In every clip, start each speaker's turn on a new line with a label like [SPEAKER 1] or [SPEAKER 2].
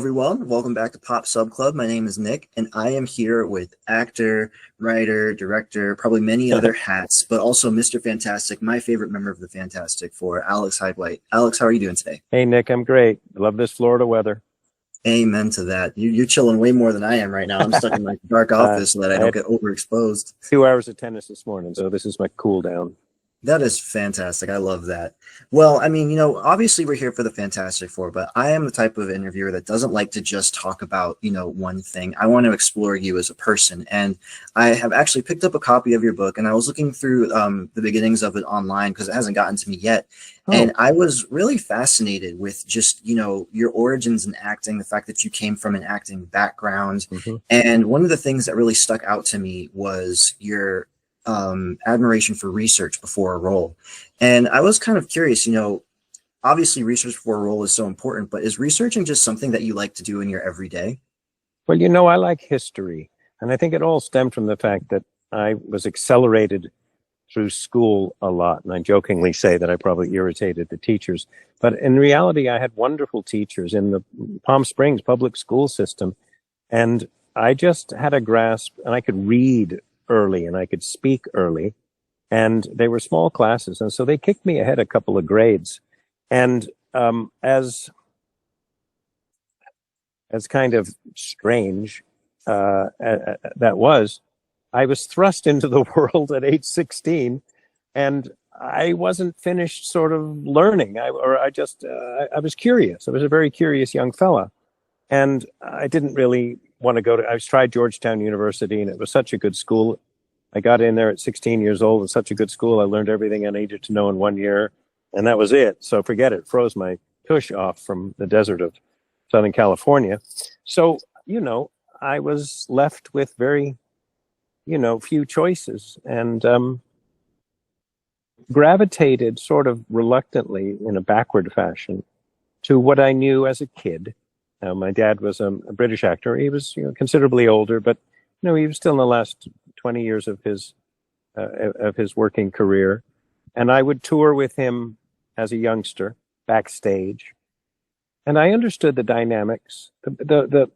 [SPEAKER 1] everyone. Welcome back to Pop Sub Club. My name is Nick, and I am here with actor, writer, director, probably many other hats, but also Mr. Fantastic, my favorite member of the Fantastic Four, Alex Hyde-White. Alex, how are you doing today?
[SPEAKER 2] Hey Nick, I'm great. I love this Florida weather.
[SPEAKER 1] Amen to that. You're chilling way more than I am right now. I'm stuck in my dark
[SPEAKER 2] Uh,
[SPEAKER 1] office so that I
[SPEAKER 2] I
[SPEAKER 1] don't
[SPEAKER 2] had
[SPEAKER 1] get overexposed.
[SPEAKER 2] 2 hours of tennis this morning, so this is my cool down.
[SPEAKER 1] That is fantastic. I love that. Well, I mean, obviously we're here for the Fantastic Four, but I am the type of interviewer that doesn't like to just talk about, one thing. I want to explore you as a person. And I have actually picked up a copy of your book and I was looking through the beginnings of it online because it hasn't gotten to me yet. And
[SPEAKER 2] Oh,
[SPEAKER 1] I was really fascinated with just, your origins in acting, the fact that you came from an acting background.
[SPEAKER 2] hmm
[SPEAKER 1] And one of the things that really stuck out to me was your admiration for research before a role. And I was kind of curious, obviously research before a role is so important, but is researching just something that you like to do in your everyday?
[SPEAKER 2] well, I like history, and I think it all stemmed from the fact that I was accelerated through school a lot, and I jokingly say that I probably irritated the teachers. But in reality, I had wonderful teachers in the Palm Springs public school system, and I just had a grasp, and I could read early, and I could speak early, and they were small classes, and so they kicked me ahead a couple of grades. And as kind of strange that was, I was thrust into the world at age 16, and I wasn't finished sort of learning. I was curious. I was a very curious young fella, and I didn't really want to go to. I tried Georgetown University, and it was such a good school. I got in there at 16 years old. It was such a good school. I learned everything I needed to know in 1 year, and that was it. So forget it. Froze my tush off from the desert of Southern California. So, I was left with very, few choices, and gravitated sort of reluctantly in a backward fashion to what I knew as a kid. My dad was a British actor. He was, considerably older, but he was still in the last 20 years of his working career, and I would tour with him as a youngster backstage, and I understood the dynamics. The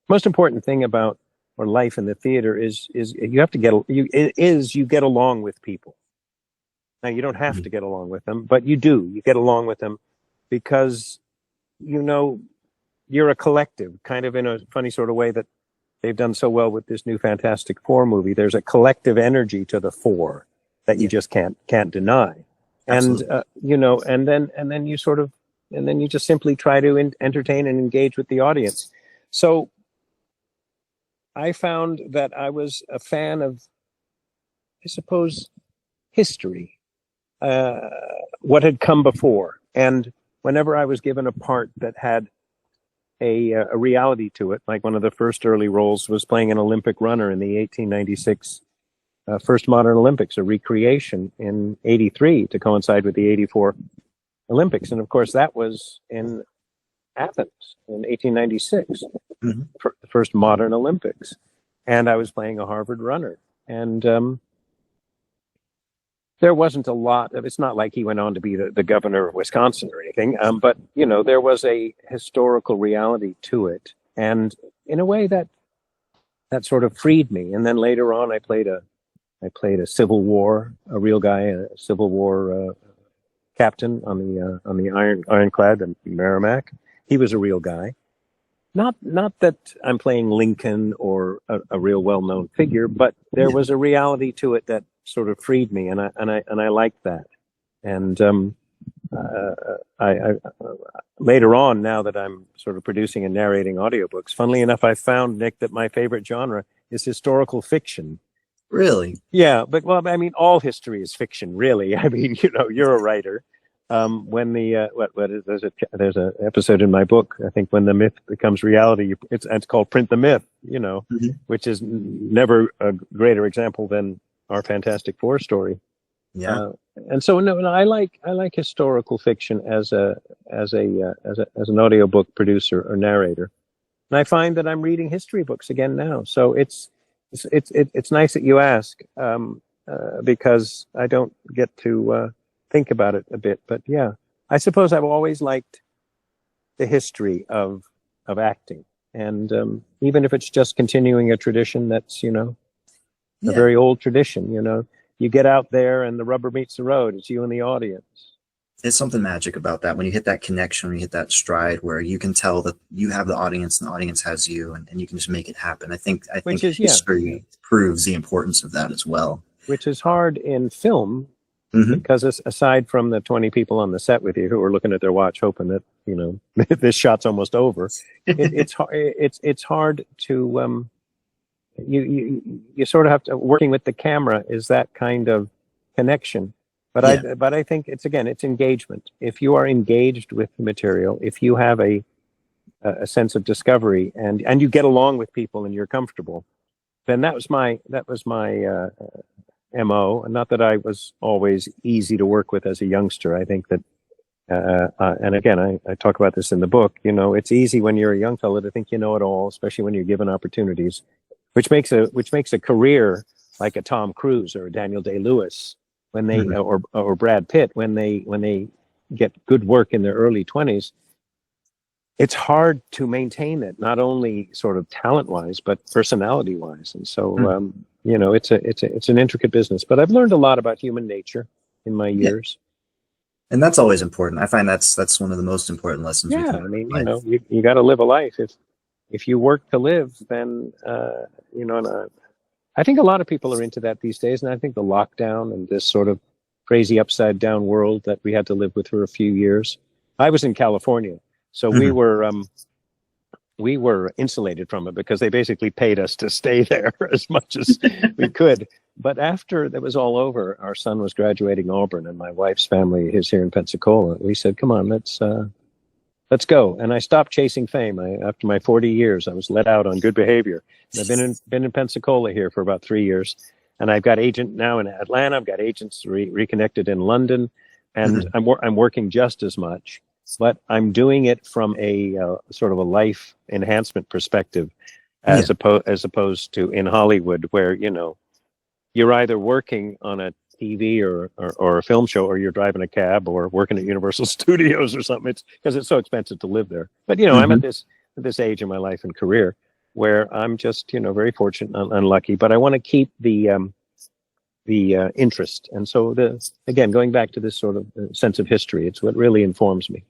[SPEAKER 2] most important thing about or life in the theater is you have to you get along with people. Now you don't have
[SPEAKER 1] Mhm.
[SPEAKER 2] to get along with them, but you do. You get along with them because you know you're a collective, kind of in a funny sort of way that they've done so well with this new Fantastic Four movie. There's a collective energy to the four that you
[SPEAKER 1] Yeah,
[SPEAKER 2] just can't deny, and
[SPEAKER 1] absolutely.
[SPEAKER 2] and then you sort of and then you just simply try to entertain and engage with the audience. So I found that I was a fan of, I suppose, history, uh, what had come before, and whenever I was given a part that had a reality to it, like one of the first early roles was playing an Olympic runner in the 1896 first modern Olympics, a recreation in '83 to coincide with the '84 Olympics, and of course that was in Athens in 1896,
[SPEAKER 1] Mhm.
[SPEAKER 2] the first modern Olympics, and I was playing a Harvard runner, and there wasn't a lot of. It's not like he went on to be the governor of Wisconsin or anything, but there was a historical reality to it, and in a way that sort of freed me. And then later on, I played a Civil War, a real guy, a Civil War captain on the ironclad in Merrimack. He was a real guy. Not that I'm playing Lincoln or a real well-known figure, but there
[SPEAKER 1] Yeah.
[SPEAKER 2] was a reality to it that sort of freed me, and I liked that. And uh, I later on, now that I'm sort of producing and narrating audiobooks, funnily enough, I found, Nick, that my favorite genre is historical fiction.
[SPEAKER 1] Really?
[SPEAKER 2] Yeah, but well, I mean, all history is fiction, really. I mean, you're a writer. When the what is there's a episode in my book, I think, when the myth becomes reality. It's called Print the Myth.
[SPEAKER 1] Mhm.
[SPEAKER 2] Which is never a greater example than our Fantastic Four story.
[SPEAKER 1] Yeah.
[SPEAKER 2] Uh, and so, no, I like historical fiction as an audiobook producer or narrator. And I find that I'm reading history books again now. So it's nice that you ask, because I don't get to think about it a bit. But yeah, I suppose I've always liked the history of of acting. And even if it's just continuing a tradition that's, a
[SPEAKER 1] Yeah.
[SPEAKER 2] very old tradition, you get out there and the rubber meets the road. It's you and the audience.
[SPEAKER 1] It's something magic about that when you hit that connection, when you hit that stride where you can tell that you have the audience and the audience has you, and you can just make it happen. I think history proves the importance of that as well.
[SPEAKER 2] Which is hard in film,
[SPEAKER 1] Mm-hmm.
[SPEAKER 2] because aside from the 20 people on the set with you who are looking at their watch hoping that this shot's almost over, it's hard to you sort of have to, working with the camera is that kind of connection. But I think it's engagement. If you are engaged with the material, if you have a sense of discovery and you get along with people and you're comfortable, then that was my MO. Not that I was always easy to work with as a youngster. I think that, and again, I talk about this in the book. It's easy when you're a young fellow to think you know it all, especially when you're given opportunities, which makes a career like a Tom Cruise or a Daniel Day-Lewis when they or Brad Pitt when they get good work in their early 20s. It's hard to maintain it, not only sort of talent-wise, but personality-wise. And so, it's an intricate business. But I've learned a lot about human nature in my years.
[SPEAKER 1] And that's always important. I find that's one of the most important lessons.
[SPEAKER 2] Yeah, I mean, you got to live a life. If you work to live, then I think a lot of people are into that these days. And I think the lockdown and this sort of crazy upside down world that we had to live with for a few years. I was in California. So we were insulated from it because they basically paid us to stay there as much as we could. But after that was all over, our son was graduating Auburn, and my wife's family is here in Pensacola. We said, "Come on, let's go." And I stopped chasing fame. After my 40 years, I was let out on good behavior. And I've been in Pensacola here for about 3 years, and I've got agent now in Atlanta. I've got agents reconnected in London, and I'm working just as much. But I'm doing it from a sort of a life enhancement perspective, as opposed to in Hollywood, where you're either working on a TV or a film show, or you're driving a cab, or working at Universal Studios or something. It's because it's so expensive to live there. But I'm at this age in my life and career where I'm just very fortunate and lucky. But I want to keep the interest, and so again going back to this sort of sense of history, it's what really informs me.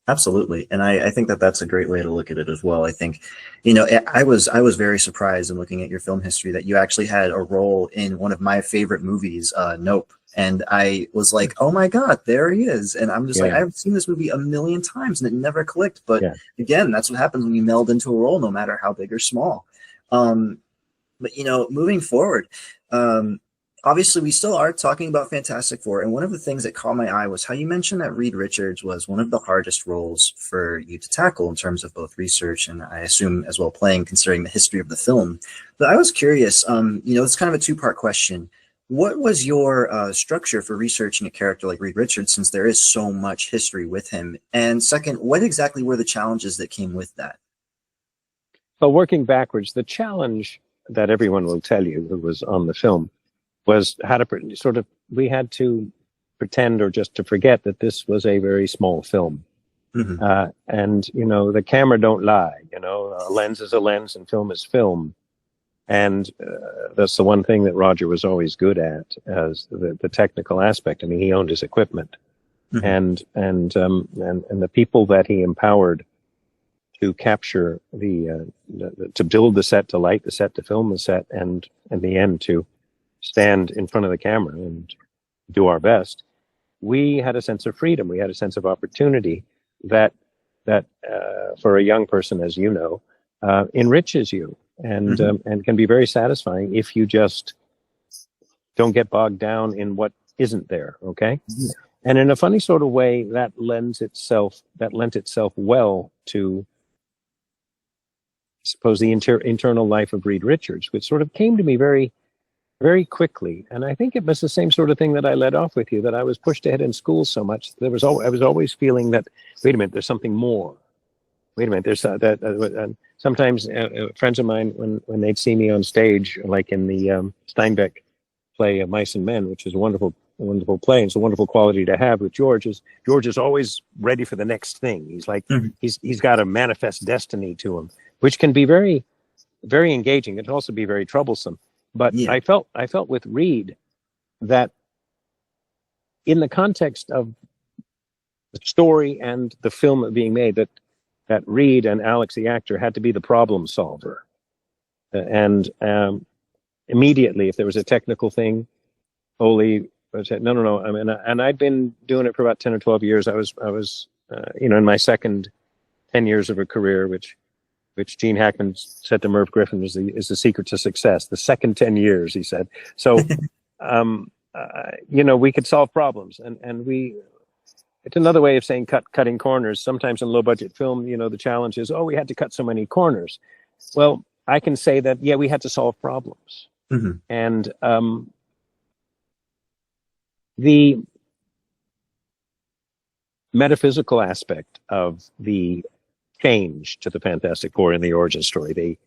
[SPEAKER 1] Absolutely. And I think that's a great way to look at it as well. I think, I was very surprised in looking at your film history that you actually had a role in one of my favorite movies, Nope. And I was like, oh my God, there he is. And I'm just like, I've seen this movie a million times and it never clicked. But again, that's what happens when you meld into a role, no matter how big or small. But moving forward, obviously, we still are talking about Fantastic Four, and one of the things that caught my eye was how you mentioned that Reed Richards was one of the hardest roles for you to tackle in terms of both research and I assume as well playing, considering the history of the film. But I was curious, it's kind of a two-part question. What was your structure for researching a character like Reed Richards, since there is so much history with him? And second, what exactly were the challenges that came with that?
[SPEAKER 2] Well, working backwards, the challenge that everyone will tell you who was on the film was how to we had to pretend or just to forget that this was a very small film. And, the camera don't lie, a lens is a lens and film is film. And that's the one thing that Roger was always good at, as the technical aspect. I mean, he owned his equipment and the people that he empowered to capture to build the set, to light the set, to film the set, and in the end to stand in front of the camera and do our best. We had a sense of freedom. We had a sense of opportunity that for a young person, as you know, enriches you and can be very satisfying if you just don't get bogged down in what isn't there. Okay. And in a funny sort of way, that lent itself well to, I suppose, the internal life of Reed Richards, which sort of came to me very, very quickly. And I think it was the same sort of thing that I led off with you, that I was pushed ahead in school so much. I was always feeling that, wait a minute, there's something more. Wait a minute, there's and sometimes friends of mine, when they'd see me on stage, like in the Steinbeck play Mice and Men, which is a wonderful wonderful play. And it's a wonderful quality to have with George is always ready for the next thing. He's like,
[SPEAKER 1] Mhm.
[SPEAKER 2] he's got a manifest destiny to him, which can be very, very engaging. It can also be very troublesome. But
[SPEAKER 1] Yeah.
[SPEAKER 2] I felt with Reed that in the context of the story and the film being made, that Reed and Alex, the actor, had to be the problem solver. And immediately, if there was a technical thing, Oli said, no. I mean, and I'd been doing it for about 10 or 12 years. I was in my second 10 years of a career, which Gene Hackman said to Merv Griffin is the secret to success. The second 10 years, he said. So, we could solve problems, and it's another way of saying cutting corners. Sometimes in low budget film, the challenge is, we had to cut so many corners. Well, I can say that, we had to solve problems.
[SPEAKER 1] Mm-hmm.
[SPEAKER 2] And the metaphysical aspect of the change to the Fantastic Four in the origin story,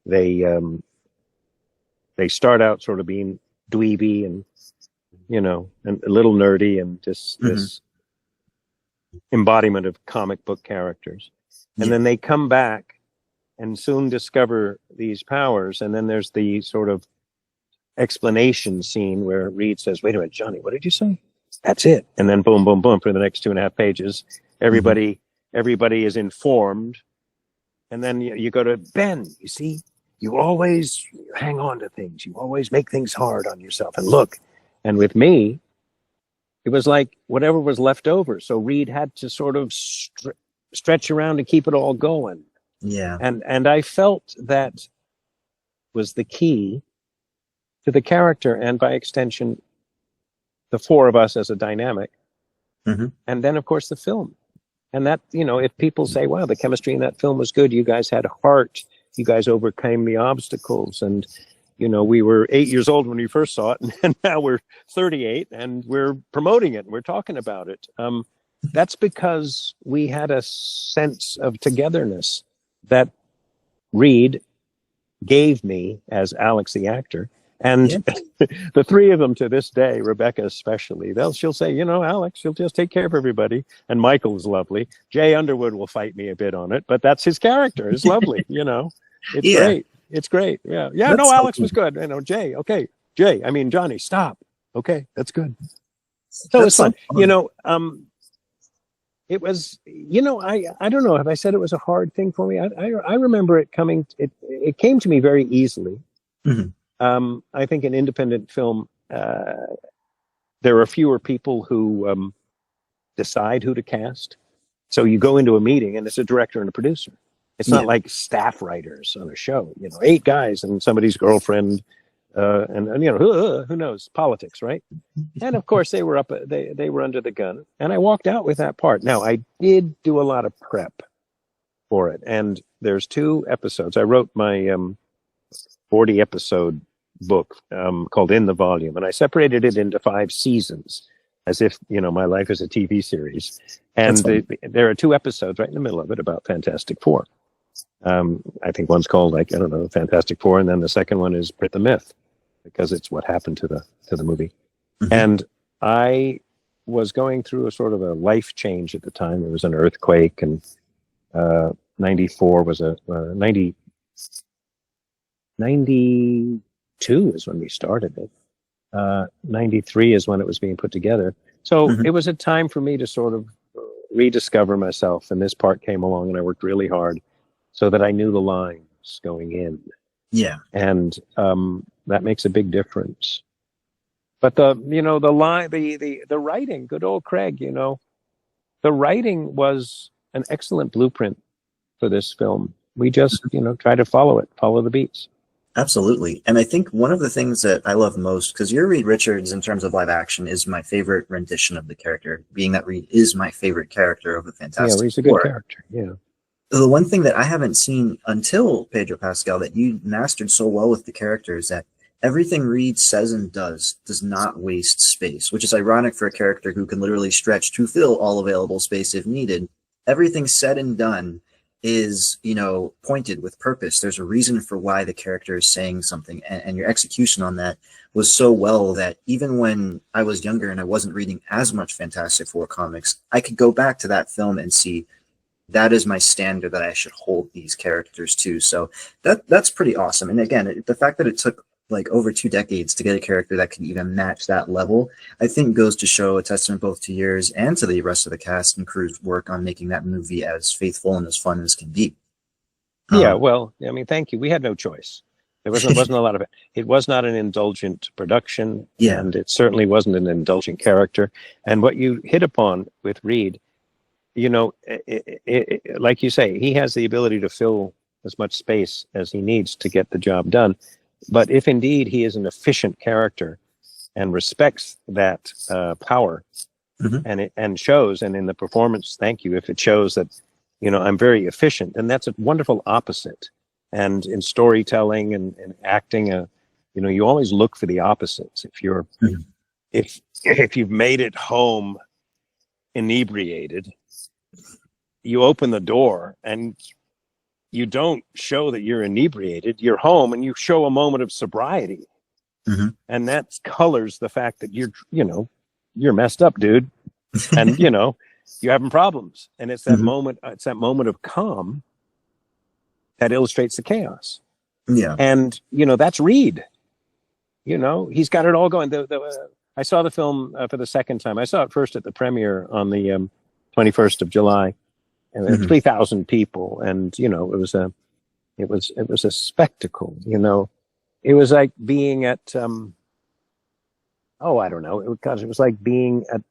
[SPEAKER 2] they start out sort of being dweeby and and a little nerdy and just this embodiment of comic book characters, and then they come back and soon discover these powers. And then there's the sort of explanation scene where Reed says, "Wait a minute, Johnny, what did you say?" That's it. And then boom, boom, boom, for the next 2.5 pages, everybody is informed. And then you go to Ben. You see, you always hang on to things. You always make things hard on yourself. And look, and with me, it was like whatever was left over. So Reed had to sort of stretch around to keep it all going.
[SPEAKER 1] Yeah.
[SPEAKER 2] And I felt that was the key to the character, and by extension, the four of us as a dynamic. And then, of course, the film. And that, if people say, wow, the chemistry in that film was good, you guys had heart, you guys overcame the obstacles. And, we were 8 years old when we first saw it, and now we're 38 and we're promoting it and we're talking about it. That's because we had a sense of togetherness that Reed gave me as Alex, the actor. And the three of them to this day, Rebecca especially, she'll say, Alex, she'll just take care of everybody. And Michael is lovely. Jay Underwood will fight me a bit on it, but that's his character. It's lovely, It's great. It's great. Yeah. Yeah. No, Alex was good. Jay. Okay. Jay. I mean, Johnny, stop. Okay. That's good. So it's fun. It was, I don't know. Have I said it was a hard thing for me? I remember it coming, it came to me very easily. I think in independent film, there are fewer people who decide who to cast. So you go into a meeting and it's a director and a producer. It's not like staff writers on a show, 8 guys and somebody's girlfriend, and who knows, politics, right? And of course they were they were under the gun, and I walked out with that part. Now I did do a lot of prep for it, and there's 2 episodes. I wrote my 40 episode book called In the Volume, and I separated it into 5 seasons as if my life is a TV series. And there are 2 episodes right in the middle of it about Fantastic Four. I think one's called Fantastic Four, and then the second one is Brit the Myth, because it's what happened to the movie. And I was going through a sort of a life change at the time. There was an earthquake, and 94 was 92 is when we started it. 93 is when it was being put together. So it was a time for me to sort of rediscover myself. And this part came along, and I worked really hard so that I knew the lines going in.
[SPEAKER 1] Yeah.
[SPEAKER 2] And that makes a big difference. But the line, the writing, good old Craig, the writing was an excellent blueprint for this film. We just, try to follow the beats.
[SPEAKER 1] Absolutely. And I think one of the things that I love most, because your Reed Richards in terms of live action is my favorite rendition of the character, being that Reed is my favorite character of the Fantastic Four.
[SPEAKER 2] Yeah, he's a good character. Yeah.
[SPEAKER 1] The one thing that I haven't seen until Pedro Pascal that you mastered so well with the character is that everything Reed says and does not waste space, which is ironic for a character who can literally stretch to fill all available space if needed. Everything said and done is, pointed with purpose. There's a reason for why the character is saying something, and your execution on that was so well that even when I was younger and I wasn't reading as much Fantastic Four comics, I could go back to that film and see that is my standard that I should hold these characters to. So that's pretty awesome. And again, the fact that it took like over 2 decades to get a character that could even match that level, I think goes to show a testament both to yours and to the rest of the cast and crew's work on making that movie as faithful and as fun as can be.
[SPEAKER 2] Yeah,
[SPEAKER 1] Um,
[SPEAKER 2] well, I mean, thank you. We had no choice. There wasn't a lot of it. It was not an indulgent production,
[SPEAKER 1] yeah.
[SPEAKER 2] and it certainly wasn't an indulgent character. And what you hit upon with Reed, like you say, he has the ability to fill as much space as he needs to get the job done. But if indeed he is an efficient character and respects that power,
[SPEAKER 1] Mhm.
[SPEAKER 2] and shows, and in the performance, thank you, if it shows that, I'm very efficient, and that's a wonderful opposite. And in storytelling and acting, you always look for the opposites.
[SPEAKER 1] Mhm.
[SPEAKER 2] If you've made it home inebriated, you open the door and you don't show that you're inebriated. You're home and you show a moment of sobriety,
[SPEAKER 1] Mhm.
[SPEAKER 2] and that colors the fact that you're messed up, dude, and you're having problems. And it's that
[SPEAKER 1] Mhm.
[SPEAKER 2] moment. It's that moment of calm that illustrates the chaos.
[SPEAKER 1] Yeah.
[SPEAKER 2] And that's Reed. He's got it all going. I saw the film for the second time. I saw it first at the premiere on the 21st of July, and there were
[SPEAKER 1] Mhm.
[SPEAKER 2] 3,000 people, and it was a spectacle. It was like being at I don't know. It was like being at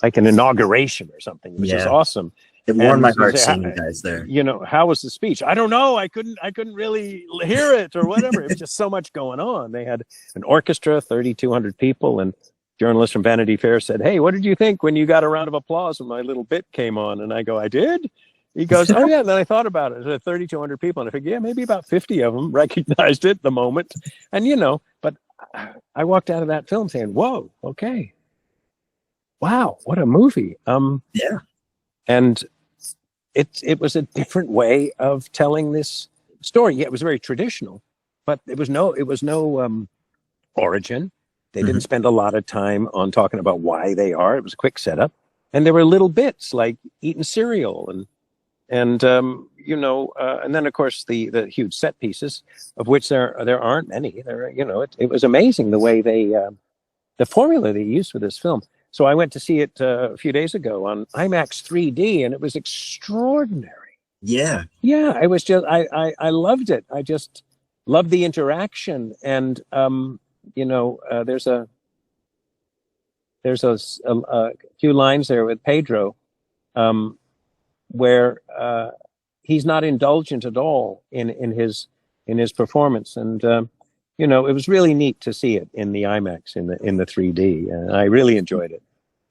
[SPEAKER 2] like an inauguration or something. It was just
[SPEAKER 1] Yeah.
[SPEAKER 2] awesome.
[SPEAKER 1] It warmed
[SPEAKER 2] And
[SPEAKER 1] my
[SPEAKER 2] you
[SPEAKER 1] heart
[SPEAKER 2] say,
[SPEAKER 1] seeing you guys there.
[SPEAKER 2] how was the speech? I don't know. I couldn't really hear it or whatever. It was just so much going on. They had an orchestra, 3,200 people, and journalists from Vanity Fair said, "Hey, what did you think when you got a round of applause when my little bit came on?" And I go, "I did." He goes, "Oh yeah." And then I thought about it. There 3,200 people, and I figured, yeah, maybe about 50 of them recognized it the moment. And but I walked out of that film saying, "Whoa, okay, wow, what a movie."
[SPEAKER 1] Yeah.
[SPEAKER 2] And it was a different way of telling this story. Yeah, it was very traditional, but it was no origin. They didn't
[SPEAKER 1] Mhm.
[SPEAKER 2] spend a lot of time on talking about why they are. It was a quick setup, and there were little bits like eating cereal and then of course the huge set pieces, of which there aren't many. It was amazing the way the formula they used for this film. So I went to see it a few days ago on IMAX 3D, and it was extraordinary.
[SPEAKER 1] Yeah.
[SPEAKER 2] Yeah, it was just I loved it. I just loved the interaction, and there's a few lines there with Pedro, um, where he's not indulgent at all in his performance, and it was really neat to see it in the IMAX in the 3D. I really enjoyed it.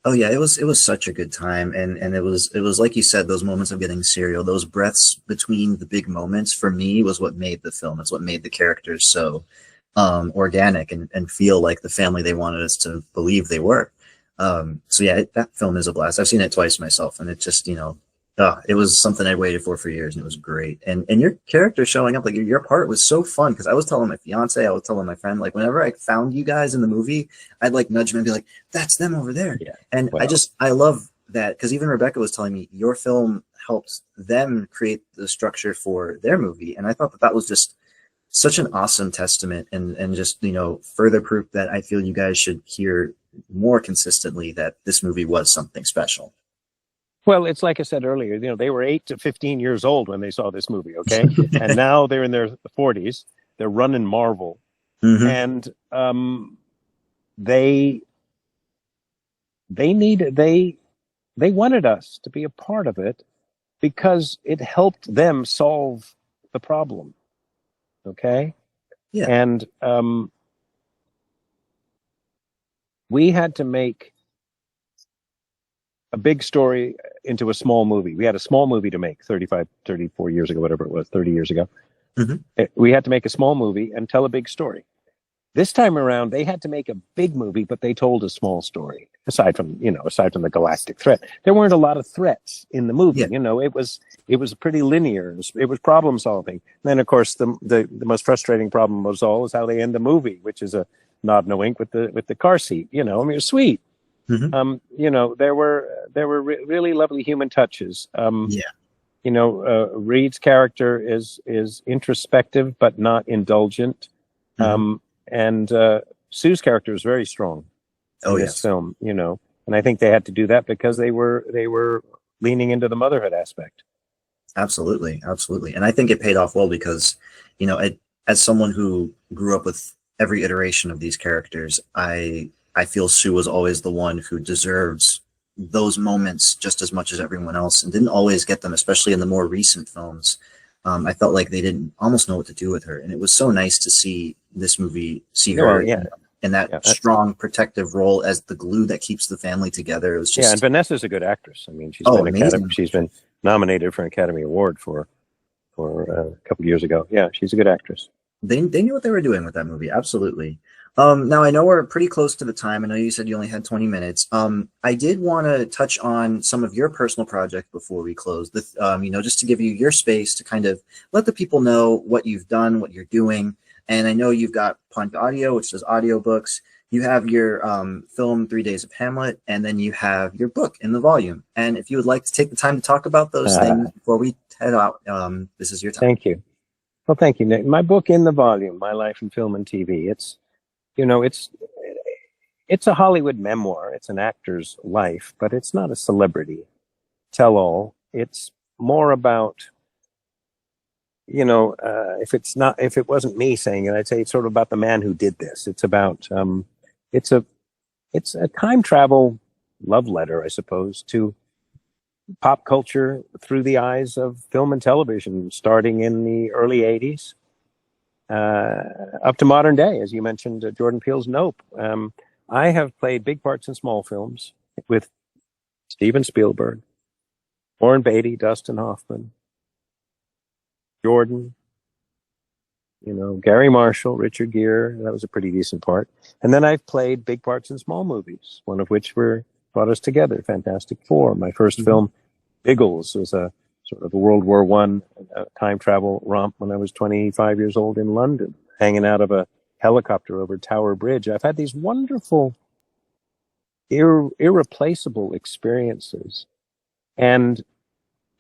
[SPEAKER 1] Oh yeah, it was such a good time, and it was like you said, those moments of getting cereal, those breaths between the big moments for me was what made the film. It's what made the characters so organic and feel like the family they wanted us to believe they were. So yeah, that film is a blast. I've seen it twice myself, and it just it was something I waited for years, and it was great. And your character showing up, like your part was so fun because I was telling my fiance, I was telling my friend, like whenever I found you guys in the movie, I'd like nudge them and be like, "That's them over there."
[SPEAKER 2] Yeah.
[SPEAKER 1] And
[SPEAKER 2] Well,
[SPEAKER 1] I love that because even Rebecca was telling me your film helped them create the structure for their movie, and I thought that was just such an awesome testament and just further proof that I feel you guys should hear more consistently that this movie was something special.
[SPEAKER 2] well, it's like I said earlier. They were 8 to 15 years old when they saw this movie. Okay, and now they're in their 40s. They're running Marvel,
[SPEAKER 1] Hmm.
[SPEAKER 2] and they they needed they wanted us to be a part of it because it helped them solve the problem. Okay.
[SPEAKER 1] Yeah.
[SPEAKER 2] And we had to make a big story into a small movie. We had a small movie to make 35, 34 years ago, whatever it was, 30 years ago.
[SPEAKER 1] Hmm.
[SPEAKER 2] We had to make a small movie and tell a big story. This time around, they had to make a big movie, but they told a small story. Aside from the galactic threat, there weren't a lot of threats in the movie.
[SPEAKER 1] Yeah.
[SPEAKER 2] It was pretty linear. It was problem solving. And then, of course, the most frustrating problem was how they end the movie, which is a nod no wink with the car seat. I mean, it was sweet. There were really lovely human touches. Reed's character is introspective but not indulgent. And Sue's character is very strong in this film, and I think they had to do that because they were leaning into the motherhood aspect.
[SPEAKER 1] Absolutely. And I think it paid off well because, as someone who grew up with every iteration of these characters, I feel Sue was always the one who deserves those moments just as much as everyone else, and didn't always get them, especially in the more recent films. I felt like they didn't almost know what to do with her, and it was so nice to see this movie her in that strong protective role as the glue that keeps the family together. It was just
[SPEAKER 2] and Vanessa's a good actress. I mean, she's been nominated for an Academy Award for a couple of years ago. Yeah, she's a good actress.
[SPEAKER 1] They knew what they were doing with that movie. Absolutely. Now I know we're pretty close to the time. I know you said you only had 20 minutes. I did want to touch on some of your personal projects before we close. Just to give you your space to kind of let the people know what you've done, what you're doing. And I know you've got Punk Audio, which does audiobooks. You have your film 3 Days of Hamlet, and then you have your book in the volume. And if you would like to take the time to talk about those things before we head out, this is your time.
[SPEAKER 2] Thank you. Well, thank you, Nick. My book in the volume, My Life in Film and TV. It's a Hollywood memoir. It's an actor's life, but it's not a celebrity tell-all. It's more about, if it wasn't me saying it, I'd say it's sort of about the man who did this. It's about, it's a time travel love letter, I suppose, to pop culture through the eyes of film and television, starting in the early 80s. Up to modern day, as you mentioned, Jordan Peele's Nope. I have played big parts in small films with Steven Spielberg, Warren Beatty, Dustin Hoffman, Jordan, Gary Marshall, Richard Gere. That was a pretty decent part. And then I've played big parts in small movies, one of which brought us together, Fantastic Four. My first film, Biggles, was a sort of a World War I time travel romp when I was 25 years old in London, hanging out of a helicopter over Tower Bridge. I've had these wonderful, irreplaceable experiences. And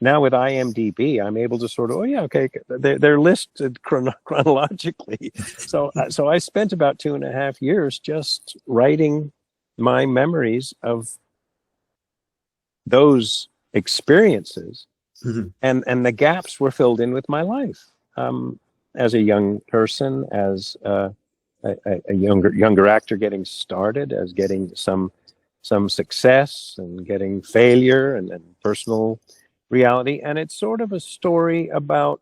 [SPEAKER 2] now with IMDb, I'm able to sort of, they're listed chronologically. So I spent about 2.5 years just writing my memories of those experiences. And the gaps were filled in with my life as a young person, as a younger actor getting started, as getting some success and getting failure and personal reality. And it's sort of a story about,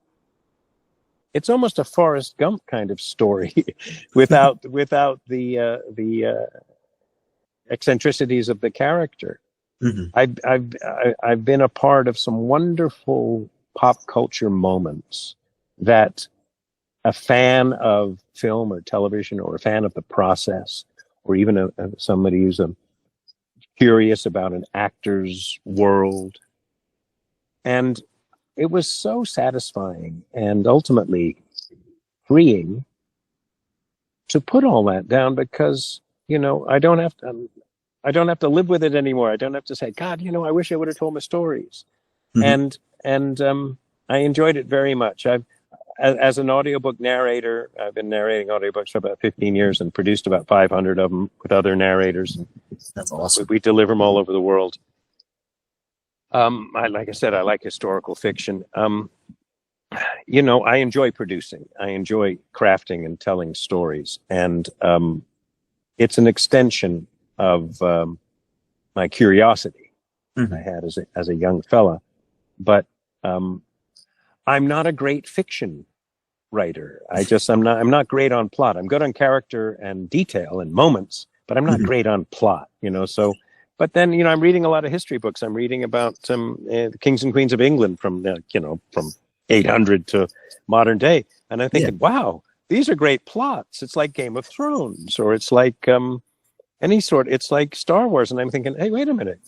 [SPEAKER 2] it's almost a Forrest Gump kind of story without the eccentricities of the character. I've been a part of some wonderful pop culture moments that a fan of film or television, or a fan of the process, or even somebody who's curious about an actor's world. And it was so satisfying and ultimately freeing to put all that down, because I don't have to live with it anymore. I don't have to say, God, I wish I would have told my stories. And I enjoyed it very much. As an audiobook narrator, I've been narrating audiobooks for about 15 years and produced about 500 of them with other narrators.
[SPEAKER 1] That's awesome.
[SPEAKER 2] We deliver them all over the world. Like I said, I like historical fiction. I enjoy producing. I enjoy crafting and telling stories. And it's an extension of my curiosity I had as a young fella. But I'm not a great fiction writer. I'm not great on plot. I'm good on character and detail and moments, but I'm not great on plot, so. But then, I'm reading a lot of history books. I'm reading about the kings and queens of England from 800 to modern day. And I'm thinking, wow, these are great plots. It's like Game of Thrones, or it's like it's like Star Wars. And I'm thinking, hey, wait a minute.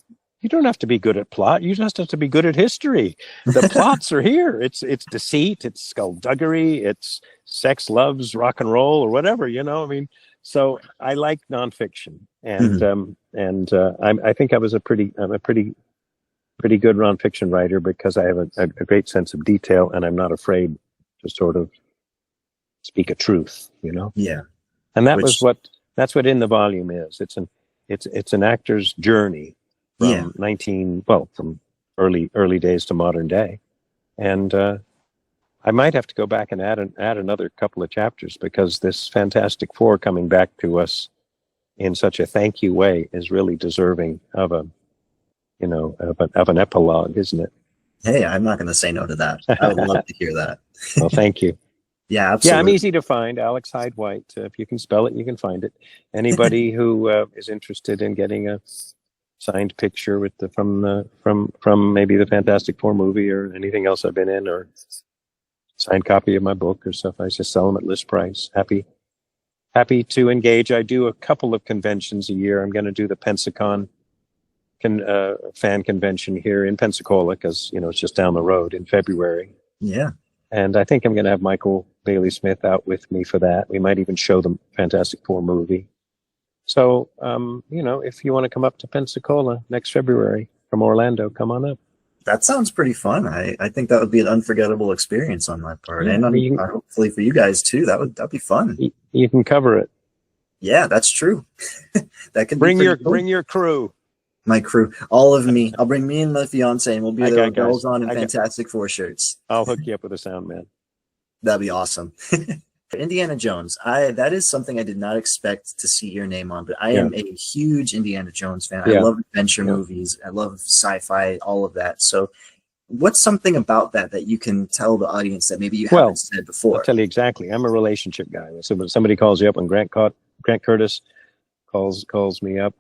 [SPEAKER 2] You don't have to be good at plot. You just have to be good at history. The plots are here. It's deceit, it's skullduggery, it's sex, loves, rock and roll, or whatever. I mean, so I like nonfiction, and I think I'm a pretty good nonfiction writer because I have a great sense of detail, and I'm not afraid to sort of speak a truth.
[SPEAKER 1] Yeah.
[SPEAKER 2] And that's what In the Volume is. It's an actor's journey from from early days to modern day, and I might have to go back and add another couple of chapters, because this Fantastic Four coming back to us in such a thank you way is really deserving of an epilogue, isn't it?
[SPEAKER 1] Hey, I'm not going to say no to that. I would love to hear that.
[SPEAKER 2] Well, thank you.
[SPEAKER 1] Yeah, absolutely.
[SPEAKER 2] Yeah, I'm easy to find. Alex Hyde-White. If you can spell it, you can find it. Anybody who is interested in getting a signed picture with from maybe the Fantastic Four movie or anything else I've been in, or signed copy of my book or stuff, I just sell them at list price. Happy to engage. I do a couple of conventions a year. I'm going to do the Pensacon fan convention here in Pensacola, because it's just down the road, in February.
[SPEAKER 1] Yeah.
[SPEAKER 2] And I think I'm going to have Michael Bailey Smith out with me for that. We might even show the Fantastic Four movie. So, if you want to come up to Pensacola next February from Orlando, come on up.
[SPEAKER 1] That sounds pretty fun. I think that would be an unforgettable experience on my part.
[SPEAKER 2] Yeah,
[SPEAKER 1] and hopefully for you guys too. That'd be fun.
[SPEAKER 2] You can cover it.
[SPEAKER 1] Yeah, that's true. That could
[SPEAKER 2] bring your crew.
[SPEAKER 1] My crew, all of me. I'll bring me and my fiance, and we'll be there with girls on and Fantastic Four shirts.
[SPEAKER 2] I'll hook you up with a sound man.
[SPEAKER 1] That'd be awesome. Indiana Jones. That is something I did not expect to see your name on, but I am a huge Indiana Jones fan. I love adventure movies. I love sci-fi, all of that. So what's something about that you can tell the audience that maybe you haven't said before?
[SPEAKER 2] I'll tell you exactly. I'm a relationship guy. So when somebody calls you up, when Grant Curtis calls me up,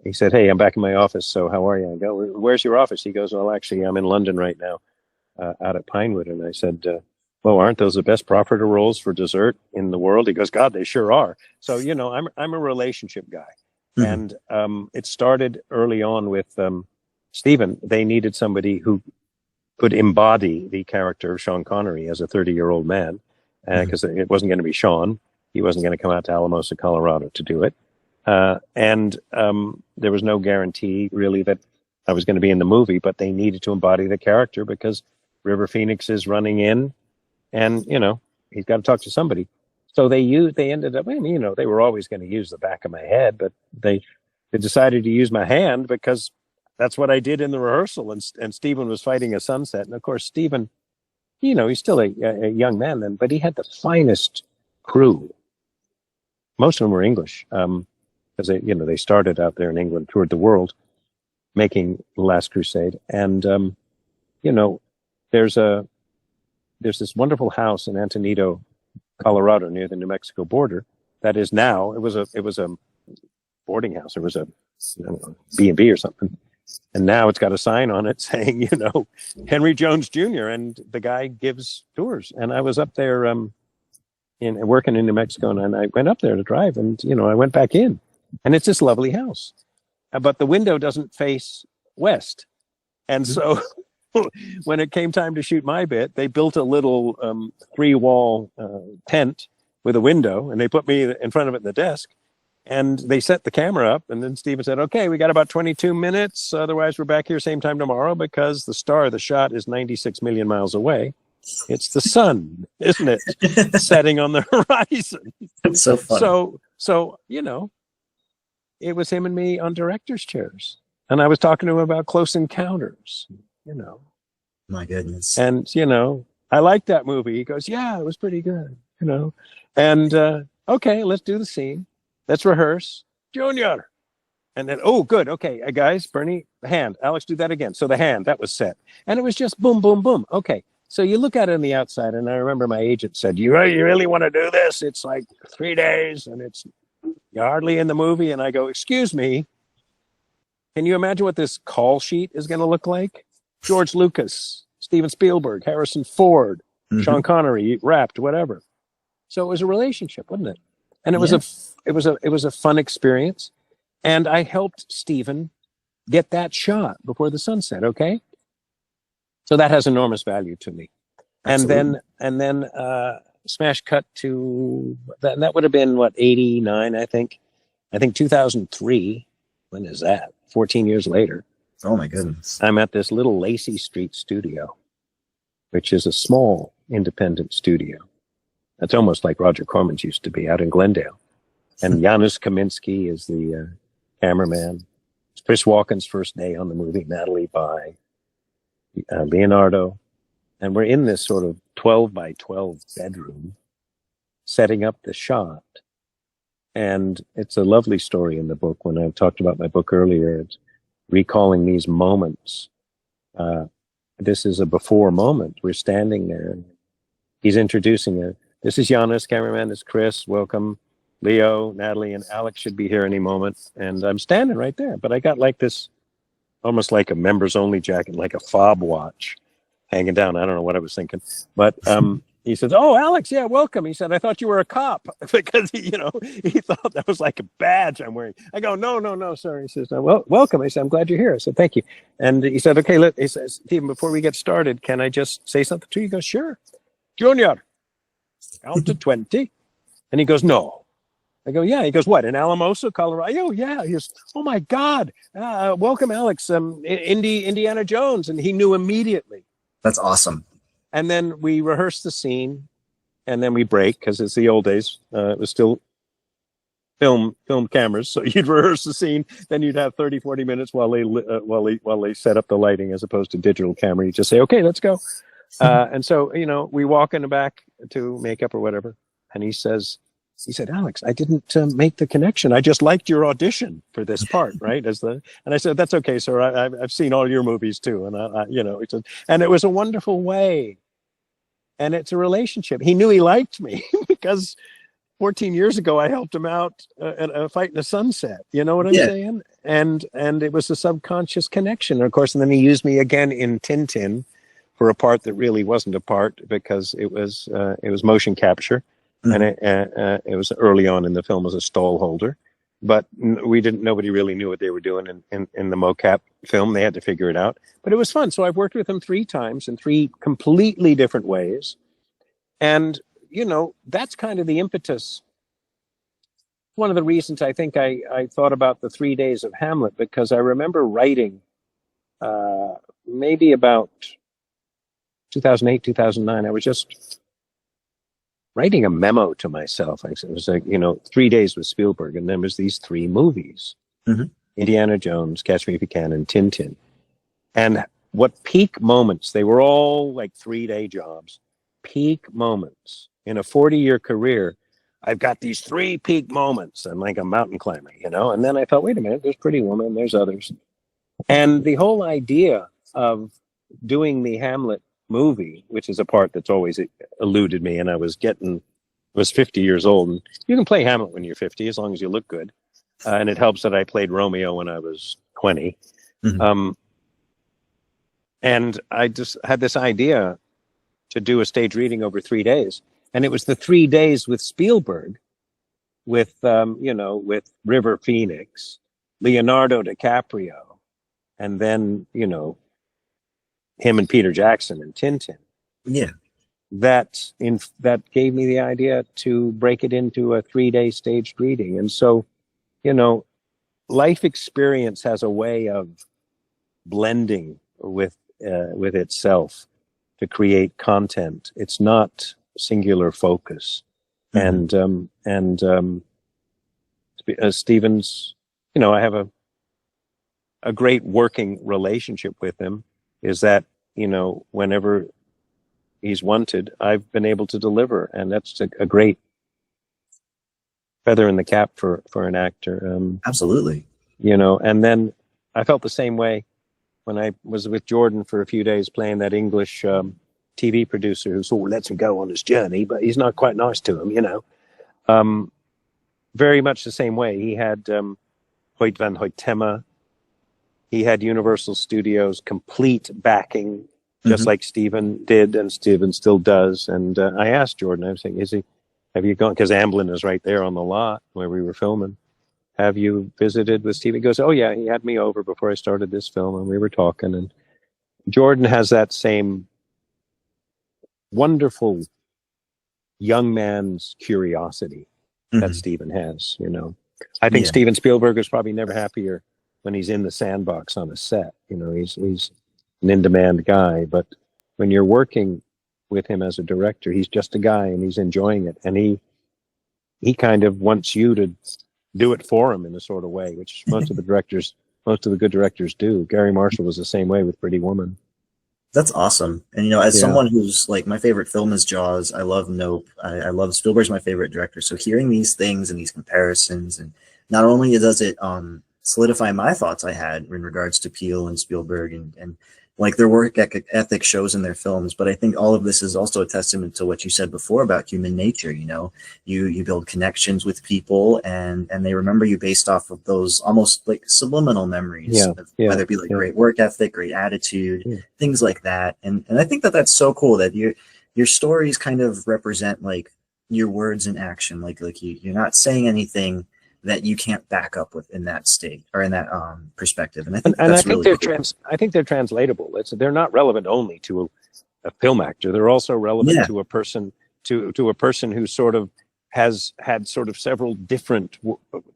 [SPEAKER 2] he said, "Hey, I'm back in my office. So how are you?" I go, "Where's your office?" He goes, "Well, actually, I'm in London right now, out at Pinewood." And I said, "Well, aren't those the best profiter rolls for dessert in the world?" He goes, "God, they sure are." So, I'm a relationship guy. Mm-hmm. And it started early on with Stephen. They needed somebody who could embody the character of Sean Connery as a 30-year-old man, because it wasn't going to be Sean. He wasn't going to come out to Alamosa, Colorado to do it. And there was no guarantee really that I was going to be in the movie, but they needed to embody the character because River Phoenix is running in, and he's got to talk to somebody. So they ended up, they were always going to use the back of my head, but they decided to use my hand because that's what I did in the rehearsal. And Stephen was fighting a sunset, and of course Stephen, he's still a young man then, but he had the finest crew. Most of them were English. Because they started out there in England, toured the world, making The Last Crusade, and there's this wonderful house in Antonito, Colorado, near the New Mexico border. That is now it was a boarding house. It was a B&B or something, and now it's got a sign on it saying Henry Jones Jr. and the guy gives tours. And I was up there working in New Mexico, and I went up there to drive, and I went back in. And it's this lovely house, but the window doesn't face west. And so when it came time to shoot my bit, they built a little 3-wall tent with a window, and they put me in front of it in the desk, and they set the camera up. And then Stephen said, "Okay, we got about 22 minutes. Otherwise, we're back here same time tomorrow, because the star of the shot is 96 million miles away. It's the sun, isn't it? Setting on the horizon."
[SPEAKER 1] It's so funny.
[SPEAKER 2] So it was him and me on director's chairs, and I was talking to him about Close Encounters.
[SPEAKER 1] My goodness.
[SPEAKER 2] And I liked that movie. He goes, "Yeah, it was pretty good." And okay, let's do the scene. Let's rehearse, Junior. And then, oh, good. Okay, guys, Bernie, the hand. Alex, do that again. So the hand, that was set, and it was just boom, boom, boom. Okay. So you look at it on the outside, and I remember my agent said, "You really want to do this? It's like 3 days, and you're hardly in the movie." And I go, "Excuse me, can you imagine what this call sheet is going to look like? George Lucas, Steven Spielberg, Harrison Ford, Sean Connery, rapped, whatever. So it was a relationship, wasn't it? And it was
[SPEAKER 1] Yeah,
[SPEAKER 2] a fun experience. And I helped Stephen get that shot before the sunset. Okay, so that has enormous value to me. And
[SPEAKER 1] absolutely.
[SPEAKER 2] then smash cut to that would have been what, 89, I think. I think 2003. When is that? 14 years later.
[SPEAKER 1] Oh my goodness.
[SPEAKER 2] I'm at this little Lacey Street studio, which is a small independent studio. That's almost like Roger Corman's used to be out in Glendale. And Janusz Kaminski is the cameraman. It's Chris Walken's first day on the movie, Natalie by Leonardo. And we're in this sort of 12 by 12 bedroom, setting up the shot. And it's a lovely story in the book. When I talked about my book earlier, it's recalling these moments. This is a before moment. We're standing there. He's introducing it. This is Janusz, cameraman. This is Chris. Welcome. Leo, Natalie, and Alex should be here any moment. And I'm standing right there. But I got like this, almost like a members only jacket, like a fob watch hanging down. I don't know what I was thinking. But he says, "Oh, Alex, yeah, welcome." He said, "I thought you were a cop," because he thought that was like a badge I'm wearing. I go, no, sir. He says, "Well, welcome." I said, "I'm glad you're here." I said, "Thank you." And he said, "Okay, he says, Stephen, before we get started, can I just say something to you?" He goes, "Sure." "Junior, count to 20. And he goes, "No." I go, "Yeah." He goes, "What, in Alamosa, Colorado?" "Oh, yeah." He goes, "Oh my God. Welcome, Alex. Indiana Jones." And he knew immediately.
[SPEAKER 1] That's awesome.
[SPEAKER 2] And then we rehearsed the scene, and then we break, because it's the old days. It was still film cameras. So you'd rehearse the scene, then you'd have 30, 40 minutes while they set up the lighting, as opposed to digital camera. You just say, "Okay, let's go." And so, we walk in the back to makeup or whatever. And he said, "Alex, I didn't make the connection. I just liked your audition for this part," right? And I said, "That's okay, sir. I've seen all your movies too." And and it was a wonderful way. And it's a relationship. He knew he liked me because 14 years ago, I helped him out at a fight in the sunset. You know what I'm
[SPEAKER 1] Yeah.
[SPEAKER 2] saying? And it was a subconscious connection. And of course, and then he used me again in Tintin for a part that really wasn't a part, because it was motion capture. And it was early on in the film as a stall holder, but nobody really knew what they were doing in the mocap film. They had to figure it out, but it was fun. So I've worked with him 3 times in 3 completely different ways. And, that's kind of the impetus. One of the reasons I think I thought about the 3 days of Hamlet, because I remember writing, maybe about 2008, 2009, I was just writing a memo to myself. It was like, 3 days with Spielberg, and then was these 3 movies: Indiana Jones, Catch Me If You Can, and Tintin. And what peak moments, they were all like 3-day jobs, peak moments. In a 40-year career, I've got these 3 peak moments. I'm like a mountain climber, and then I thought, wait a minute, there's Pretty Woman, there's others. And the whole idea of doing the Hamlet movie, which is a part that's always eluded me, and I was 50 years old. And you can play Hamlet when you're 50 as long as you look good. And it helps that I played Romeo when I was 20. And I just had this idea to do a stage reading over 3 days. And it was the 3 days with Spielberg, with River Phoenix, Leonardo DiCaprio, and then, him and Peter Jackson and Tintin.
[SPEAKER 1] Yeah.
[SPEAKER 2] That gave me the idea to break it into a 3-day staged reading. And so, life experience has a way of blending with itself to create content. It's not singular focus. And Stephen's, I have a great working relationship with him. Is that, whenever he's wanted, I've been able to deliver, and that's a great feather in the cap for an actor.
[SPEAKER 1] Absolutely.
[SPEAKER 2] And then I felt the same way when I was with Jordan for a few days playing that English TV producer who sort of lets him go on his journey, but he's not quite nice to him, very much the same way. He had Hoyt van Hoytema. He had Universal Studios complete backing just
[SPEAKER 1] Hmm.
[SPEAKER 2] like Steven did and Steven still does. And I asked Jordan, I was saying, have you gone? Because Amblin is right there on the lot where we were filming. Have you visited with Steven? He goes, oh, yeah, he had me over before I started this film and we were talking. And Jordan has that same wonderful young man's curiosity that
[SPEAKER 1] Hmm.
[SPEAKER 2] Steven has, you know. I think
[SPEAKER 1] Yeah.
[SPEAKER 2] Steven Spielberg is probably never happier when he's in the sandbox on a set. You know, he's an in-demand guy, but when you're working with him as a director, he's just a guy and he's enjoying it. And he kind of wants you to do it for him in a sort of way, which most of the good directors do. Gary Marshall was the same way with Pretty Woman.
[SPEAKER 1] That's awesome. And as
[SPEAKER 2] Yeah.
[SPEAKER 1] someone who's like, my favorite film is Jaws. I love Nope. I love Spielberg's my favorite director. So hearing these things and these comparisons, and not only does it solidify my thoughts I had in regards to Peele and Spielberg and like their work ethic shows in their films, but I think all of this is also a testament to what you said before about human nature. You build connections with people, and they remember you based off of those almost like subliminal memories,
[SPEAKER 2] Yeah.
[SPEAKER 1] of
[SPEAKER 2] Yeah.
[SPEAKER 1] whether it be like
[SPEAKER 2] Yeah.
[SPEAKER 1] great work ethic, great attitude,
[SPEAKER 2] Yeah.
[SPEAKER 1] things like that. And I think that that's so cool that your stories kind of represent like your words in action. Like you're not saying anything that you can't back up with in that state or in that perspective. And I think that
[SPEAKER 2] And I
[SPEAKER 1] that's
[SPEAKER 2] think
[SPEAKER 1] really cool.
[SPEAKER 2] I think they're translatable. They're not relevant only to a film actor. They're also relevant
[SPEAKER 1] Yeah.
[SPEAKER 2] to a person to a person who sort of has had sort of several different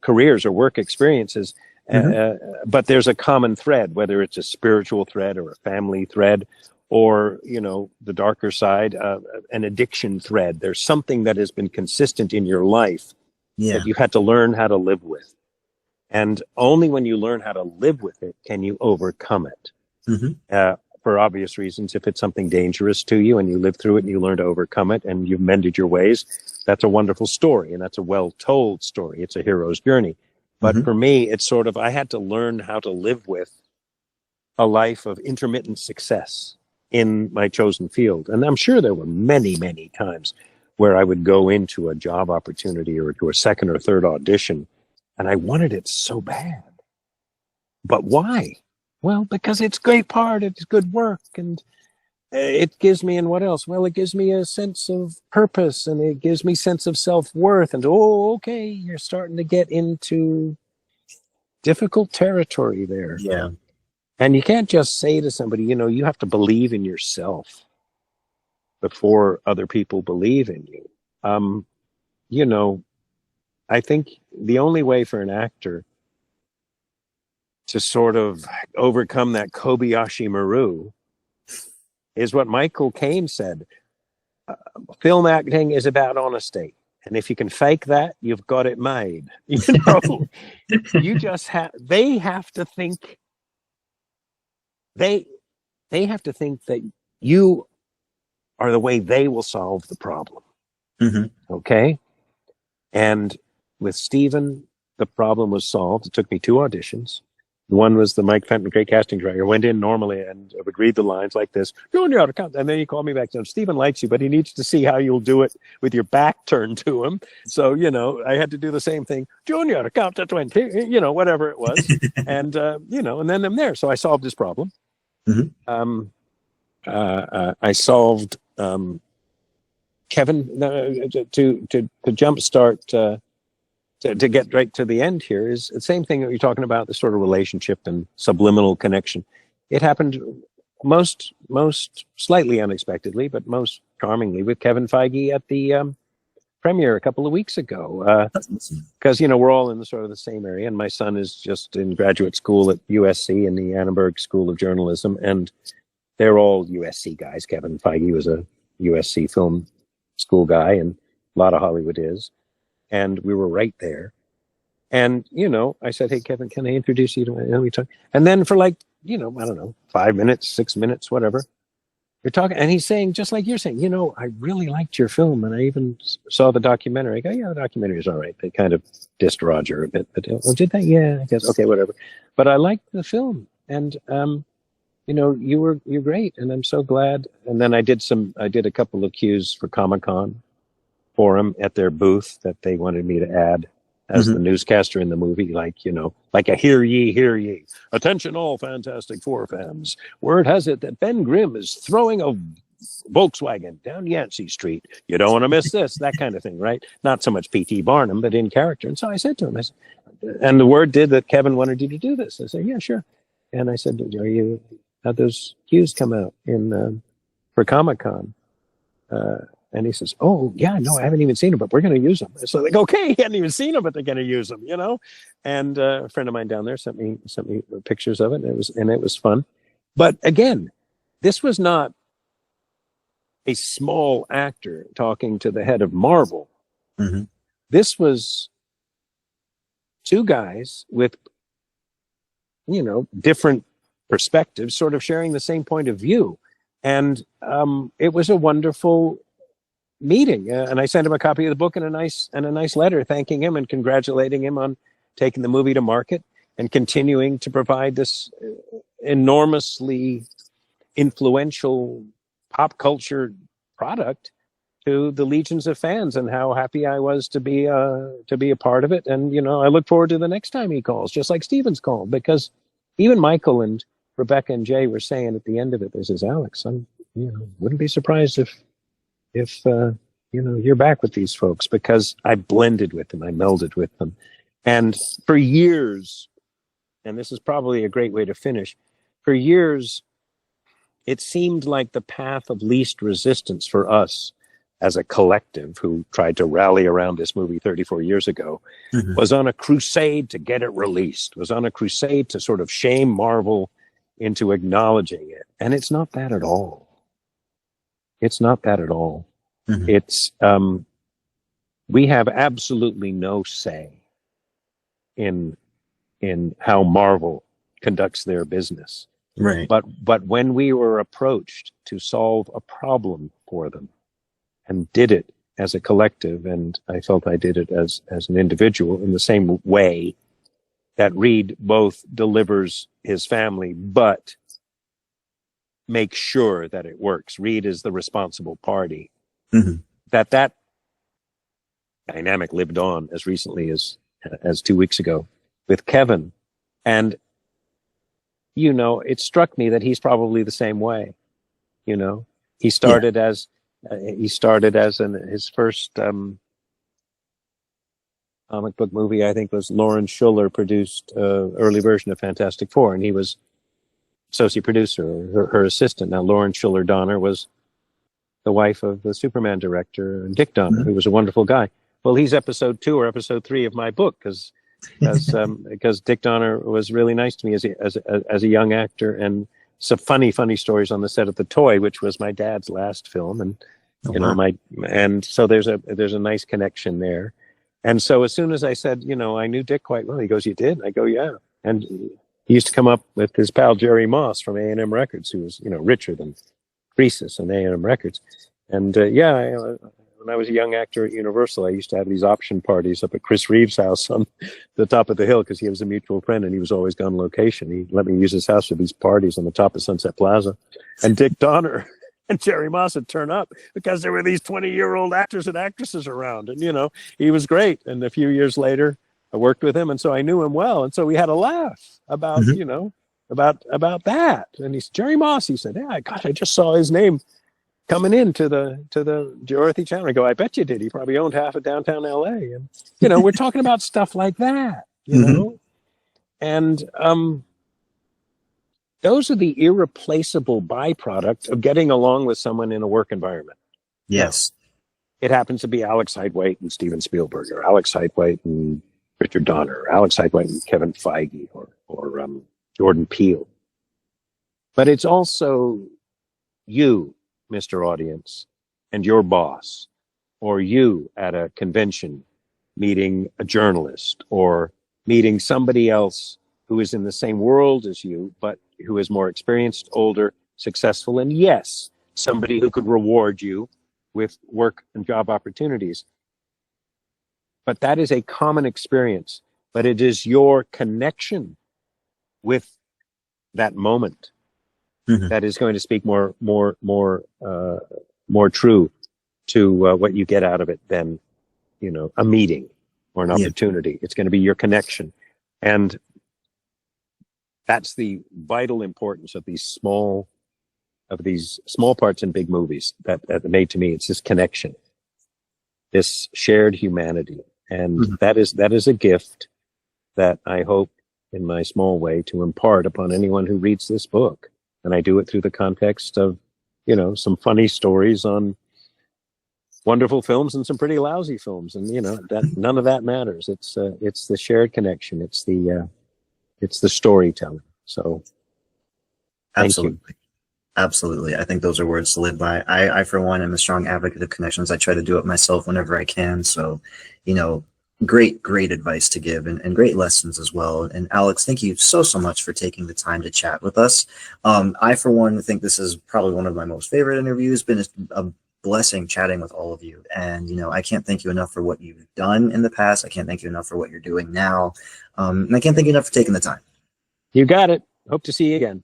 [SPEAKER 2] careers or work experiences.
[SPEAKER 1] Hmm.
[SPEAKER 2] But there's a common thread, whether it's a spiritual thread or a family thread, or the darker side, an addiction thread. There's something that has been consistent in your life
[SPEAKER 1] Yeah.
[SPEAKER 2] that you had to learn how to live with. And only when you learn how to live with it can you overcome it.
[SPEAKER 1] Hmm.
[SPEAKER 2] For obvious reasons, if it's something dangerous to you and you live through it and you learn to overcome it and you've mended your ways, that's a wonderful story. And that's a well-told story. It's a hero's journey. But
[SPEAKER 1] Hmm.
[SPEAKER 2] for me, it's sort of, I had to learn how to live with a life of intermittent success in my chosen field. And I'm sure there were many, many times where I would go into a job opportunity or to a second or third audition and I wanted it so bad. But why? Well, because it's great part, it's good work, and it gives me, and what else? Well, it gives me a sense of purpose, and it gives me sense of self-worth. And oh, okay, you're starting to get into difficult territory there.
[SPEAKER 1] Yeah.
[SPEAKER 2] And you can't just say to somebody, you have to believe in yourself before other people believe in you. Um, you know, I think the only way for an actor to sort of overcome that Kobayashi Maru is what Michael Caine said. Film acting is about honesty. And if you can fake that, you've got it made. You just they have to think, they, they have to think that you are the way they will solve the problem.
[SPEAKER 1] Hmm.
[SPEAKER 2] Okay. And with Steven, the problem was solved. It took me 2 auditions. One was the Mike Fenton, great casting director, went in normally and would read the lines like this, doing your account. And then he called me back and said, Stephen likes you, but he needs to see how you'll do it with your back turned to him. So, I had to do the same thing. Junior, count to 20, whatever it was. And, and then I'm there. So I solved his problem.
[SPEAKER 1] Hmm.
[SPEAKER 2] I solved Kevin to jumpstart to get right to the end here is the same thing that you're talking about, the sort of relationship and subliminal connection. It happened most slightly unexpectedly, but most charmingly with Kevin Feige at the premiere a couple of weeks ago.
[SPEAKER 1] That's awesome.
[SPEAKER 2] Because we're all in the sort of the same area, and my son is just in graduate school at USC in the Annenberg School of Journalism, and they're all USC guys. Kevin Feige was a USC film school guy, and a lot of Hollywood is. And we were right there. And, I said, hey, Kevin, can I introduce you to my talk? And then for like, I don't know, 5 minutes, 6 minutes, whatever, you're talking. And he's saying, just like you're saying, I really liked your film. And I even saw the documentary. I go, yeah, the documentary is all right. They kind of dissed Roger a bit. But, oh, did they? Yeah, I guess. Okay, whatever. But I liked the film. And, you're great. And I'm so glad. And then I did a couple of cues for Comic-Con for him at their booth that they wanted me to add as the newscaster in the movie, like, you know, like a hear ye, attention all Fantastic Four fans. Word has it that Ben Grimm is throwing a Volkswagen down Yancey Street. You don't want to miss this, that kind of thing, right? Not so much P.T. Barnum, but in character. And so I said to him, I said, and the word did that Kevin wanted you to do this. I said, yeah, sure. And I said, how'd those cues come out for Comic-Con? And he says, oh, yeah, no, I haven't even seen them, but we're going to use them. So like, okay, he hadn't even seen them, but they're going to use them, you know? And a friend of mine down there sent me pictures of it, and it was fun. But again, this was not a small actor talking to the head of Marvel.
[SPEAKER 1] Mm-hmm.
[SPEAKER 2] This was two guys with, you know, different perspectives, sort of sharing the same point of view. And it was a wonderful meeting. And I sent him a copy of the book and a nice letter thanking him and congratulating him on taking the movie to market and continuing to provide this enormously influential pop culture product to the legions of fans, and how happy I was to be a part of it. And, you know, I look forward to the next time he calls, just like Steven's called, because even Michael and Rebecca and Jay were saying at the end of it, this is Alex, wouldn't be surprised if you're back with these folks, because I blended with them, I melded with them. And for years, and this is probably a great way to finish, for years, it seemed like the path of least resistance for us as a collective who tried to rally around this movie 34 years ago was on a crusade to get it released, was on a crusade to sort of shame Marvel into acknowledging it. And it's not that at all. It's not that at all. It's, we have absolutely no say in how Marvel conducts their business.
[SPEAKER 1] Right.
[SPEAKER 2] But when we were approached to solve a problem for them and did it as a collective, and I felt I did it as an individual in the same way that Reed both delivers his family, but makes sure that it works. Reed is the responsible party. That dynamic lived on as recently as 2 weeks ago with Kevin. And, you know, it struck me that he's probably the same way. You know, he started as his first comic book movie, I think, was Lauren Schuller produced early version of Fantastic Four, and he was associate producer, her assistant. Now, Lauren Schuller Donner was the wife of the Superman director, Dick Donner, who was a wonderful guy. Well, he's episode 2 or episode 3 of my book because Dick Donner was really nice to me as a young actor, and some funny stories on the set of The Toy, which was my dad's last film, and and so there's a nice connection there. And so as soon as I said, you know, I knew Dick quite well, he goes, "You did?" I go, "Yeah." And he used to come up with his pal Jerry Moss from A&M Records, who was, you know, richer than Croesus and A&M Records. And when I was a young actor at Universal, I used to have these option parties up at Chris Reeves' house on the top of the hill because he was a mutual friend and he was always on location. He let me use his house for these parties on the top of Sunset Plaza. And Dick Donner and Jerry Moss would turn up because there were these 20-year-old actors and actresses around. And, you know, he was great. And a few years later, I worked with him, and so I knew him well. And so we had a laugh about, you know, about that. And he's Jerry Moss. He said, "Yeah, gosh, I just saw his name coming into the Dorothy Channel." I go, "I bet you did. He probably owned half of downtown LA." And, you know, we're talking about stuff like that, you know? And those are the irreplaceable byproduct of getting along with someone in a work environment.
[SPEAKER 1] Yes.
[SPEAKER 2] Now, it happens to be Alex Hyde-White and Steven Spielberg, or Alex Hyde-White and Richard Donner, or Alex Hyde-White and Kevin Feige, or Jordan Peele. But it's also you, Mr. Audience, and your boss, or you at a convention meeting a journalist, or meeting somebody else who is in the same world as you, but who is more experienced, older, successful, and yes, somebody who could reward you with work and job opportunities. But that is a common experience, but it is your connection with that moment that is going to speak more true to what you get out of it than, you know, a meeting or an
[SPEAKER 1] Yeah.
[SPEAKER 2] opportunity. It's going to be your connection. And that's the vital importance of these small parts in big movies that made to me. It's this connection, this shared humanity. And
[SPEAKER 1] Mhm.
[SPEAKER 2] that is a gift that I hope in my small way to impart upon anyone who reads this book. And I do it through the context of, you know, some funny stories on wonderful films and some pretty lousy films. And, you know, that none of that matters. It's the shared connection. It's the storytelling. So thank you.
[SPEAKER 1] Absolutely. Absolutely. I think those are words to live by. For one, am a strong advocate of connections. I try to do it myself whenever I can. So, you know, great advice to give and great lessons as well. And Alex, thank you so much for taking the time to chat with us. For one, think this is probably one of my most favorite interviews. Been a blessing chatting with all of you. And, you know, I can't thank you enough for what you've done in the past. I can't thank you enough for what you're doing now. And I can't thank you enough for taking the time.
[SPEAKER 2] You got it. Hope to see you again.